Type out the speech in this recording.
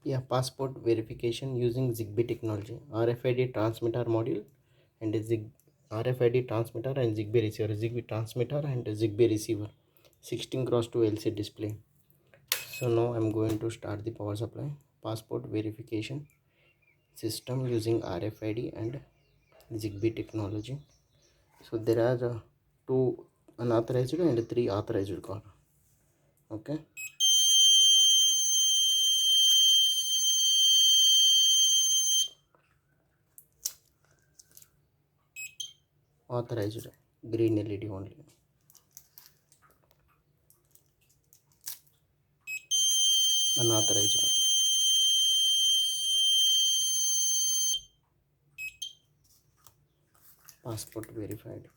Yeah, passport verification using Zigbee technology, RFID transmitter module and RFID transmitter and Zigbee receiver, Zigbee transmitter and Zigbee receiver, 16x2 LCD display. So now I'm going to start the power supply. Passport verification system using RFID and Zigbee technology. So there are two unauthorized and three authorized car. Okay. Authorized green LED only. Unauthorized passport verified.